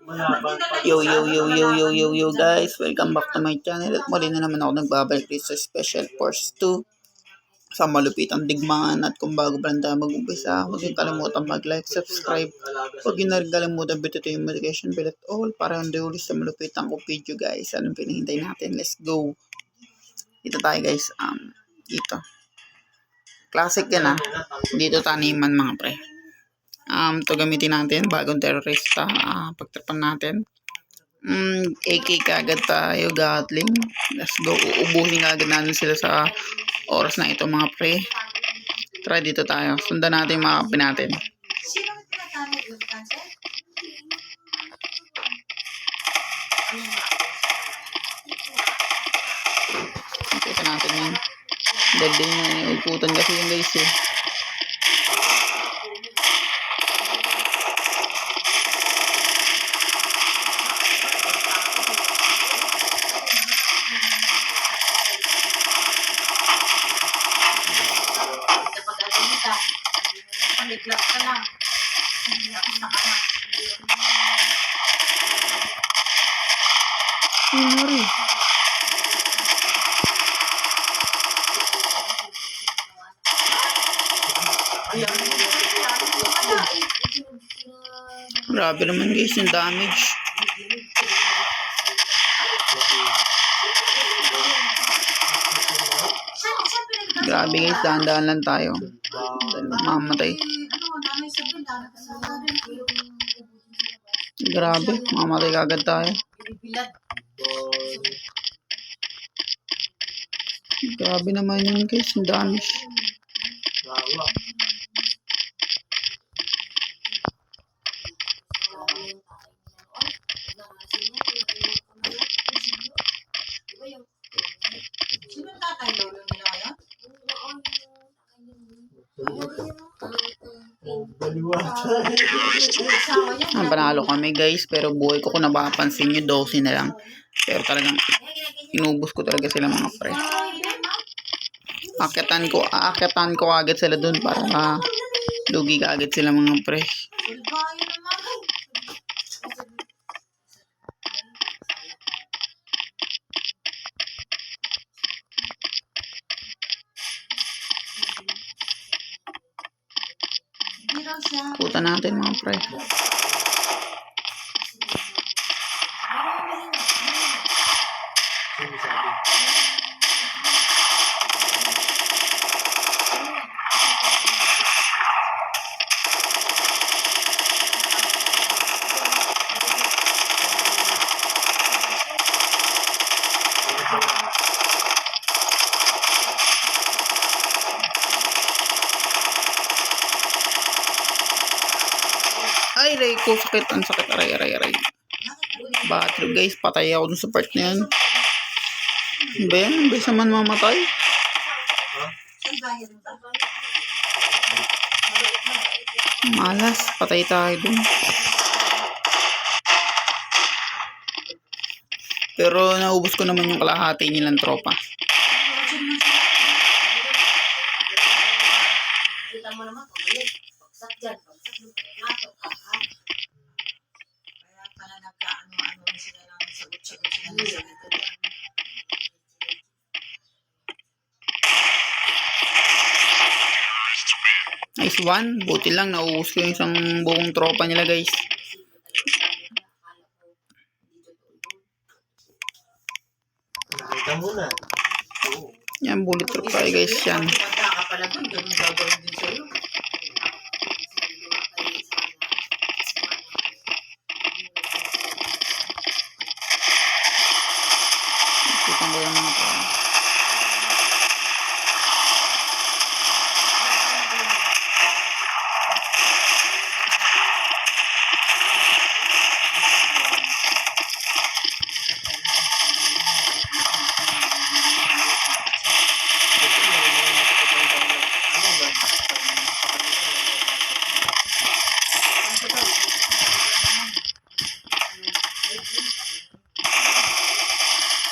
Yo guys, welcome back to my channel. At muli na naman ako nagbabalik dito sa Special Force 2 sa malupitang digmaan. At kung bago pa lang tayo mag-umpisa, huwag yung kalimutan mag-like, subscribe. Huwag yung kalimutan bitutin yung notification bell at all para hindi ulit sa malupitang ko video guys. Anong pinahintay natin? Let's go! Dito tayo guys. Dito. Classic yan Dito taniman mga pre. Ito gamitin natin bagong terrorista. Pagtripan natin. AK kagad tayo, Gatling. Let's go. Uubuhin kagad natin sila sa oras na ito mga pre. Try dito tayo. Sundan natin yung mga kape natin. Ito natin yun. Dead din yung uputan kasi yung guys Pangitlat ka lang. Hindi ako nakanak. Sorry. Grabe naman guys yung damage. Grabe guys, dahan-dahan lang tayo. Mamatay. Grabe, mamatay kagad tayo. Grabe naman yun guys, yung damage. Sino tatay lolo nila ngayon? Panalo kami guys, pero buhay ko kung napapansin nyo, 12 na lang. Pero talagang inubos ko talaga sila mga pre. Akyatan ko agad sila dun para lugi ka agad sila mga pre. Puta natin mga pre. Ay, Ray ko, sakit. Ang sakit. Aray. Bad trip guys, patay ako dun sa part na yan. Ben, bisa man mamatay. Malas, patay tayo dun. Pero naubos ko naman yung kalahati nilang tropa. Kita mo naman, bagsak dyan, bagsak dyan, nato ka, ha? Kaya pala nagkaano-ano sila lang, sagot-sagot sila ng sagot. Nice one. Buti lang, nauubos ko yung isang buong tropa nila guys. Nakita mo na. Yan, bullet trap tayo guys yan. Ka pala dun, ganun gagawin din sa'yo. Kitang ko yung mga tropa.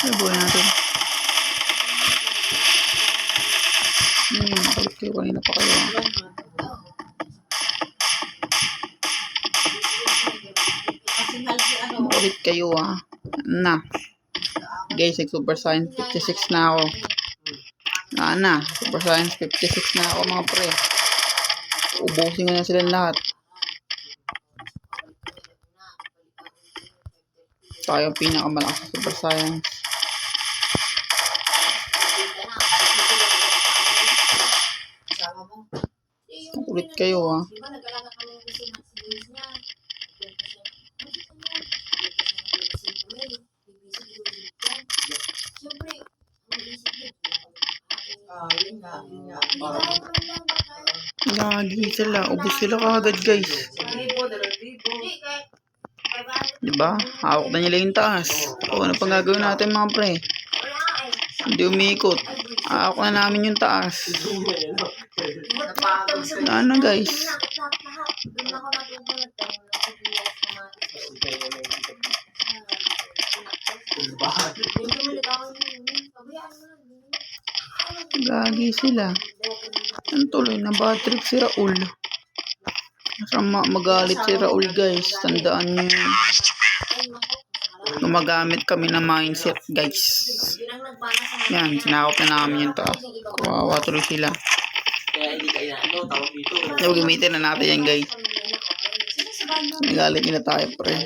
Ay, buhay natin. Makulit kayo. Kanina pa kayo. Kasi Ulit kayo na. Guys, Super Science 56 na ako. Na. Super Science 56 na ako mga pre. Ubusin ko na sila lahat. Tayo pinakamalakas sa Super Science. Ulit kayo Lagi sila. Ubus sila kagad guys. Diba? Hawak na nila yung taas. Ano pang gagawin natin mga pre? Hindi umikot. Hawak na namin yung taas. Ano guys? Gagi sila. Ang tuloy na bad trip si Raul. Magalit si Raul guys. Tandaan nyo yun. Gumagamit kami ng mindset guys. Yan, sinakop na namin yung taas. Kawawa tuloy sila. So, gamitin na natin yan guys. Nagalit nila tayo pre.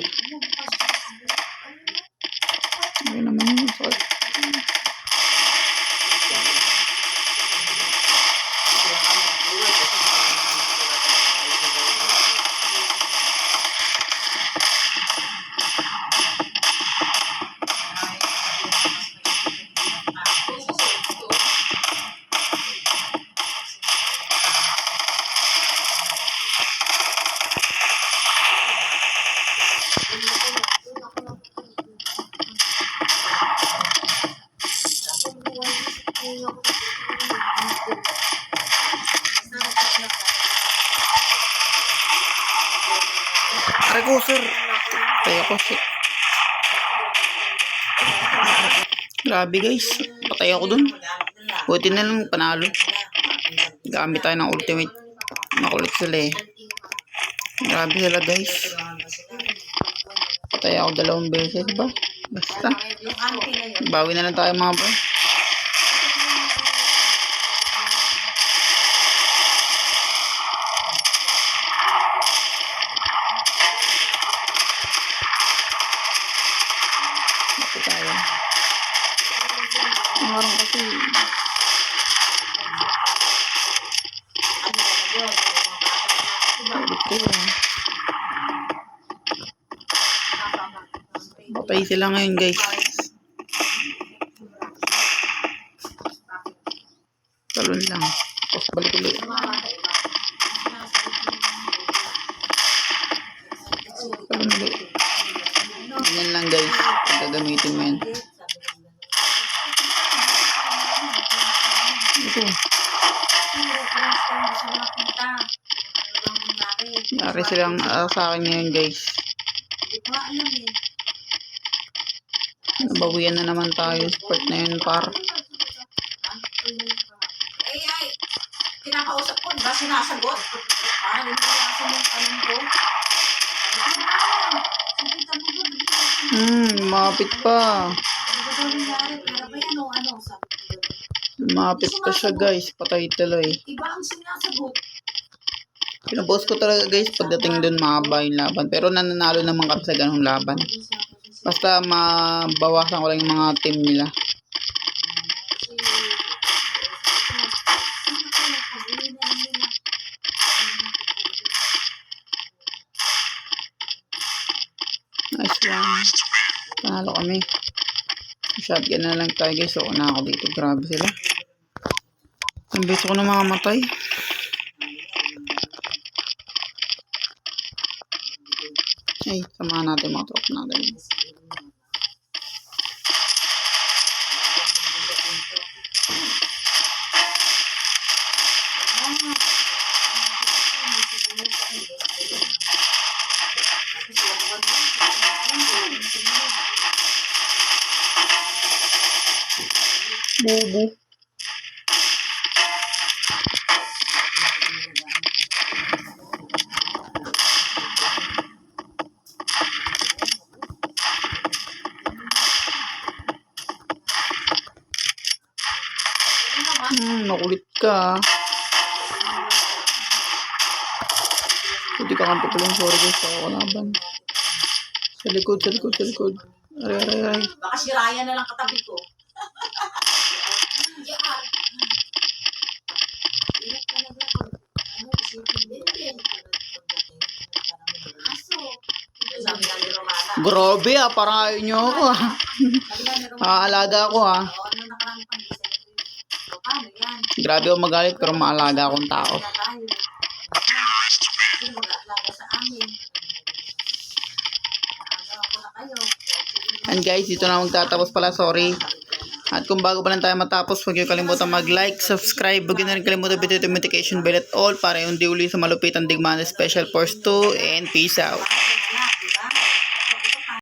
Ayun naman yun. Aray ko sir. Kaya ko shit. Grabe guys. Patay ako dun. Buti na lang panalo. Gamit tayo ng ultimate. Makulit sila eh. Grabe sila guys. Patay ako 2 beses ba? Basta. Bawi na lang tayo mga bro. Bakit tayo? Marang kasi. Bakit kayo? Patay sila ngayon guys. Talon lang. Tapos balik ulit. Talon ulit. Ganyan lang guys. Gagamitin mo yan. Ito. Yari silang sa akin ngayon guys. Nabawian na naman tayo. Sport na yun par. Ay, kinakausap ko, diba sinasagot? Hindi ko nasa yung tanong ko. Mapit pa. Mapit pa siya guys. Patay tuloy. Iba ang sinasagot. Pinapost ko talaga guys pagdating dun mahaba yung laban. Pero nananalo naman kami sa ganung laban. Basta mabawasan ko lang yung mga team nila. Nice one. Panalo kami. Shotgun na lang tayo guys. So, na ako dito. Grabe sila. Ang beso ko na makamatay. Ay, samahan natin mga tropa natin. Bobo. Makulit ka. Hindi ka kampi pala yung sorry guys. Ako kalaban. Sa likod, sa likod, sa likod. Aray, aray, aray. Baka si Ryan na lang katabi ko. Hirap talaga pag, isipin din. Aso. Sabi nga ni Romana. Grabe parang ayaw nyo ako Sabi nga ni Romana. Maalaga ako Oo, ano nakarang pang-isa. So, paano yan? Grabe ako magalit pero maalaga akong tao. Na tayo. Sino mag-aalaga sa amin? Ano ako na kayo? And guys, dito na magtatapos pala, sorry. At kung bago pa lang tayo matapos, huwag niyo kalimutan mag-like, subscribe, huwag niyo na rin kalimutan bit notification bell at all para yung di uli sa Malupitan Digmaan Special Force 2 and peace out.